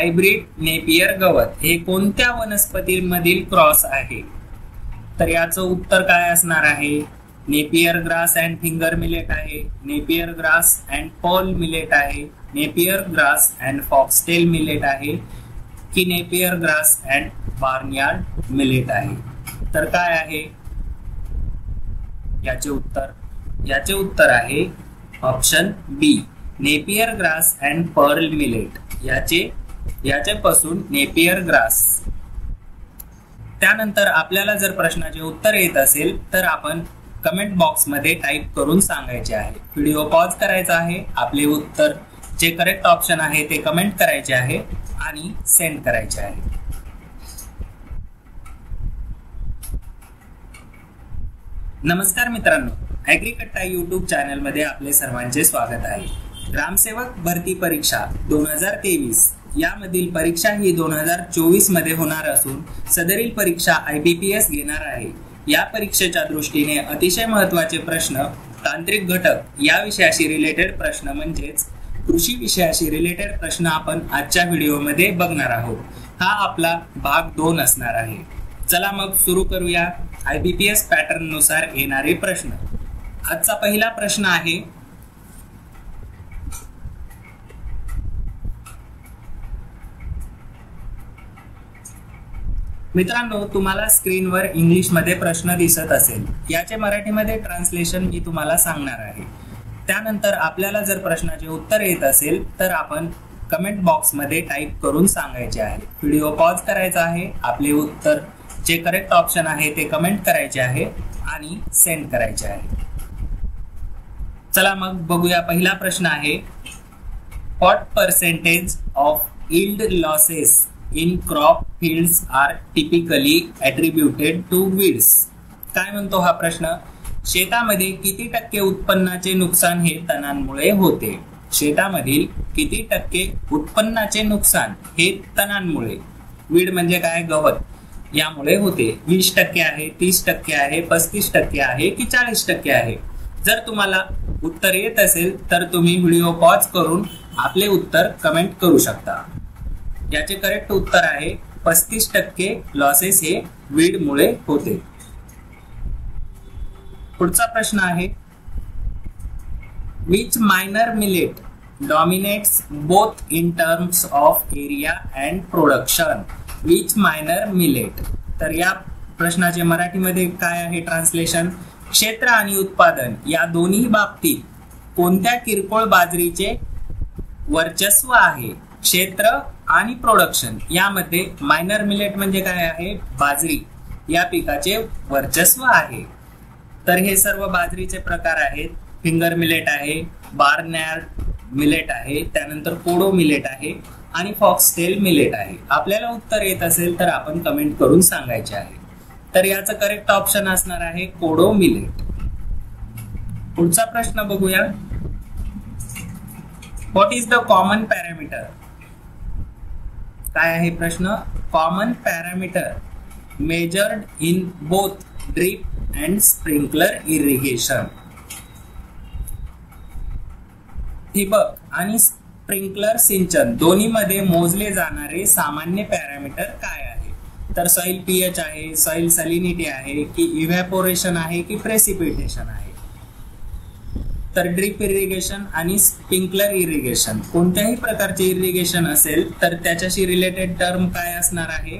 Hybrid napier गवत हे कोणत्या वनस्पतीमधील क्रॉस आहे? तर याचं उत्तर काय असणार आहे? Napier grass and finger millet आहे, Napier grass and pearl millet आहे, Napier grass and foxtail millet आहे की Napier grass and barnyard millet आहे? तर काय आहे याचे उत्तर? याचे उत्तर आहे option B, Napier grass and pearl millet. याचे पासून नेपियर ग्रास. त्यानंतर आपल्याला जर प्रश्नाचे उत्तर येत असेल तर आपण कमेंट बॉक्स मध्ये टाइप करून सांगायचे आहे. व्हिडिओ पॉज करायचा आहे, आपले उत्तर जे करेक्ट ऑप्शन आहे ते कमेंट करायचे आहे आणि सेंड करायचे आहे. नमस्कार मित्रांनो, ॲग्रीकट्टा यूट्यूब चॅनल मध्ये आपले सर्वांचे स्वागत आहे. ग्रामसेवक भरती परीक्षा 2023 यामधील परीक्षा ही 2024 मध्ये होणार असून सदरील परीक्षा IBPS घेणार आहे. या परीक्षेच्या दृष्टीने अतिशय महत्त्वाचे प्रश्न, तांत्रिक घटक या विषयाशी रिलेटेड प्रश्न म्हणजेच कृषी विषयाशी रिलेटेड प्रश्न आपण आजच्या व्हिडिओमध्ये बघणार आहोत. हा आपला भाग 2 असणार आहे. चला मग सुरू करूया IBPS पॅटर्न नुसार येणारे प्रश्न. आजचा पहिला प्रश्न आहे, मित्रांनो तुम्हाला स्क्रीनवर इंग्लिश मध्ये प्रश्न दिसत असेल, याचे मराठीमध्ये ट्रान्सलेशन मी तुम्हाला सांगणार आहे. त्यानंतर आपल्याला जर प्रश्नाचे उत्तर येत असेल तर आपण कमेंट बॉक्स मध्ये टाइप करून सांगायचे आहे. व्हिडिओ पॉज करायचा आहे, आपले उत्तर जे करेक्ट ऑप्शन आहे ते कमेंट करायचे आहे आणि सेंड करायचे आहे. चला मग बघूया. पहिला प्रश्न आहे, what percentage of yield losses in crop fields are typically attributed to weeds? काय म्हणतो हा प्रश्न? शेतामध्ये किती टक्के उत्पन्नाचे नुकसान हे तणांमुळे होते? शेतामधील किती टक्के उत्पन्नाचे नुकसान हे तणांमुळे, वीड म्हणजे काय, गवत, यामुळे होते? 20% आहे, 30% आहे, 35% आहे की 40% आहे? जर तुम्हाला उत्तर येत असेल तर तुम्ही व्हिडिओ पॉज करून आपले उत्तर कमेंट करू शकता. याचे करेक्ट उत्तर आहे 35% लॉसेस हे वीड मुळे होते. पुढचा प्रश्न आहे, which minor millet dominates both in terms of area and production? Which minor millet. तर या प्रश्नाचे मराठीमध्ये काय आहे ट्रान्सलेशन? क्षेत्र आणि उत्पादन या दोन्ही बाबतीत कोणत्या किरकोळ बाजरीचे वर्चस्व आहे? क्षेत्र आणि प्रोडक्शन यामध्ये मायनर मिलेट म्हणजे काय आहे? बाजरी या पिकाचे वर्चस्व आहे. तर हे सर्व बाजरीचे प्रकार आहेत. फिंगर मिलेट आहे, बार्नयार्ड मिलेट आहे, त्यानंतर कोडो मिलेट आहे आणि फॉक्सटेल मिलेट आहे. आपल्याला उत्तर येत असेल तर आपण कमेंट करून सांगायचे आहे. तर याचं करेक्ट ऑप्शन असणार आहे कोडो मिलेट. पुढचा प्रश्न बघूया, what is the common parameter? काय आहे प्रश्न? Common parameter measured in both drip and sprinkler irrigation. ठिबक आणि स्प्रिंकलर सिंचन दोन्ही मध्ये मोजले जाणारे सामान्य पॅरामीटर काय आहे? तर सॉइल pH आहे, सॉइल सॅलिनिटी आहे की इव्हॅपोरेशन आहे की प्रेसिपिटेशन आहे? तर ड्रिप इरिगेशन आणि स्प्रिंकलर इरिगेशन, कोणत्याही प्रकारचे इरिगेशन असेल तर त्याच्याशी रिलेटेड टर्म काय असणार आहे?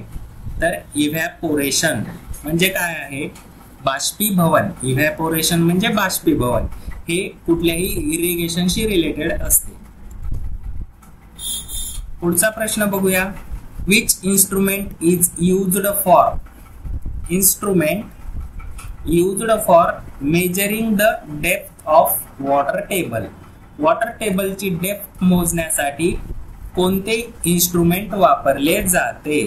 तर इव्हॅपोरेशन म्हणजे काय आहे? बाष्पीभवन. इव्हॅपोरेशन म्हणजे बाष्पीभवन हे कुठल्याही इरिगेशनशी रिलेटेड असते. पुढचा प्रश्न बघूया, which instrument is used for? Instrument used for measuring the depth of water table. Water टेबलची डेप्थ मोजण्यासाठी कोणते इन्स्ट्रुमेंट वापरले जाते?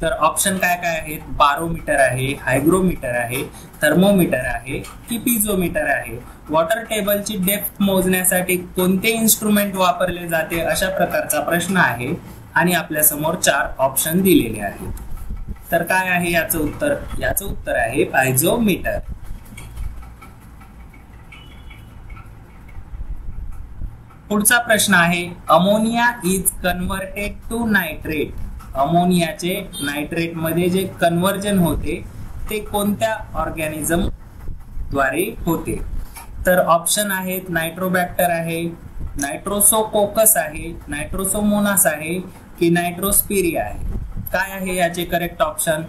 तर ऑप्शन काय काय आहेत? बारोमीटर आहे, हायग्रोमीटर आहे, थर्मोमीटर आहे की पिझोमीटर आहे? वॉटर टेबलची डेप्थ मोजण्यासाठी कोणते इन्स्ट्रुमेंट वापरले जाते अशा प्रकारचा प्रश्न आहे आणि आपल्या समोर 4 ऑप्शन दिलेले आहेत. तर काय आहे याचं उत्तर? याचं उत्तर आहे पायझोमीटर. पुढचा प्रश्न आहे ammonia is converted to nitrate. अमोनियाचे नायट्रेट मध्ये जे कन्व्हर्जन होते ते कोणत्या ऑर्गॅनिझम द्वारे होते? तर ऑप्शन आहेत नायट्रोबॅक्टर आहे, नायट्रोसोकोकस आहे, नायट्रोसोमोनास आहे की नायट्रोस्पिरिया आहे. काय आहे याचे करेक्ट ऑप्शन?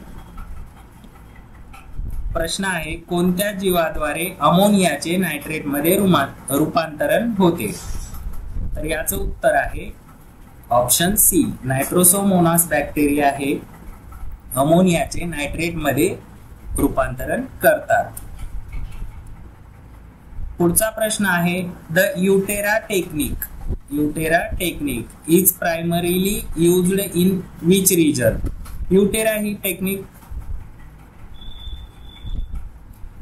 प्रश्न आहे कोणत्या जीवाद्वारे अमोनियाचे नायट्रेट मध्ये रूपांतरण होते? तर याचं उत्तर आहे ऑप्शन सी, नायट्रोसोमोनास बॅक्टेरिया हे अमोनियाचे नायट्रेट मध्ये रूपांतरण करतात. पुढचा प्रश्न आहे the utera technique. Utera technique is primarily used in which region? Utera ही टेक्निक,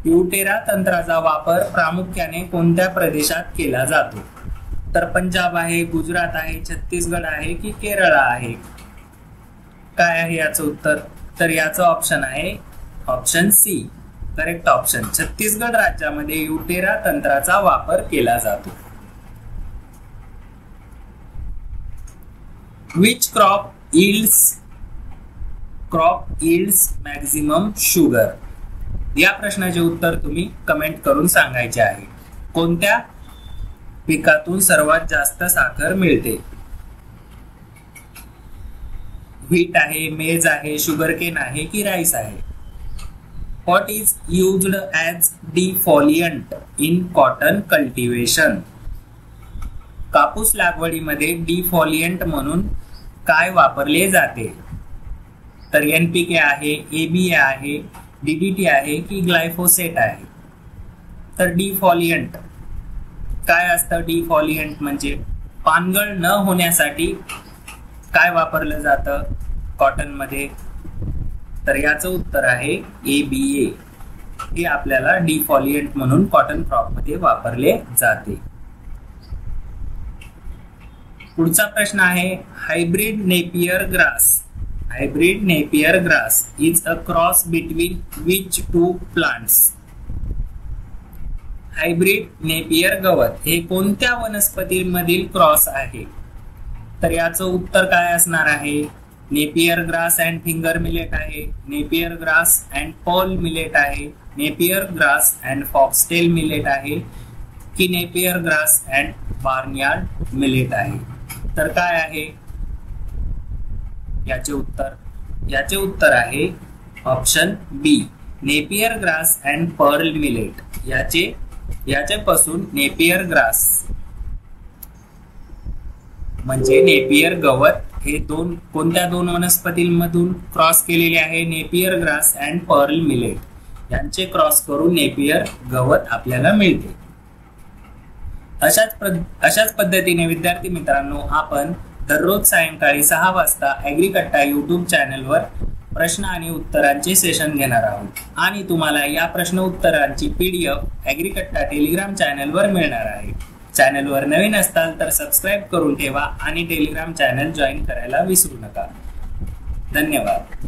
युटेरा तंत्राचा वापर प्रामुख्याने कोणत्या प्रदेशात केला जातो? तर पंजाब आहे, गुजरात आहे, छत्तीसगड आहे की केरळ आहे? काय आहे याचं उत्तर? तर याचं ऑप्शन आहे option C, correct option. Chhattisgarh राज्यामध्ये युटेरा तंत्राचा वापर केला जातो. Which crop yields maximum sugar? या प्रश्नाचे उत्तर तुम्ही कमेंट करून सांगायचे आहे. कोणत्या पिकातून सर्वात जास्त साखर मिळते? व्हीट आहे, मेज आहे, शुगरकेन आहे की राईस आहे? What is used as defoliant in cotton cultivation? कापूस लागवडीमध्ये डिफॉलियंट म्हणून काय वापरले जाते? तर NPK आहे, ABA आहे, DDT आहे की ग्लायफोसेट आहे? तर डिफॉलियंट काय असतं? डिफॉलियंट म्हणजे पानगळ न होण्यासाठी काय वापरलं जातं कॉटन मध्ये? तर याचं उत्तर आहे ABA. हे आपल्याला डिफॉलियंट म्हणून कॉटन क्रॉप मध्ये वापरले जाते. पुढचा प्रश्न आहे hybrid napier grass. Hybrid napier grass is a cross between which two plants? Hybrid napier गवत हे कोणत्या वनस्पतींमधील क्रॉस आहे? तर याचं उत्तर काय असणार आहे? Napier grass and finger millet आहे, Napier grass and pearl millet आहे, Napier grass and foxtail millet आहे की Napier grass and barnyard millet आहे? तर काय आहे याचे उत्तर? याचे उत्तर आहे option B, Napier grass and pearl millet. याच्यापासून नेपियर ग्रास म्हणजे नेपियर गवत हे कोणत्या दोन वनस्पतींमधून क्रॉस केलेले आहे? Napier grass and pearl millet यांचे क्रॉस करून नेपियर गवत आपल्याला मिळते. अशाच पद्धतीने विद्यार्थी मित्रांनो आपण दररोज सायंकाळी 6 वाजता ॲग्रीकट्टा YouTube चॅनलवर प्रश्न आणि उत्तरांचे सेशन घेणार आहोत आणि तुम्हाला या प्रश्न उत्तरांची PDF ॲग्रीकट्टा टेलिग्राम चॅनलवर मिळणार आहे. चॅनलवर नवीन असताल तर सबस्क्राईब करून ठेवा आणि टेलिग्राम चॅनल जॉईन करायला विसरू नका. धन्यवाद.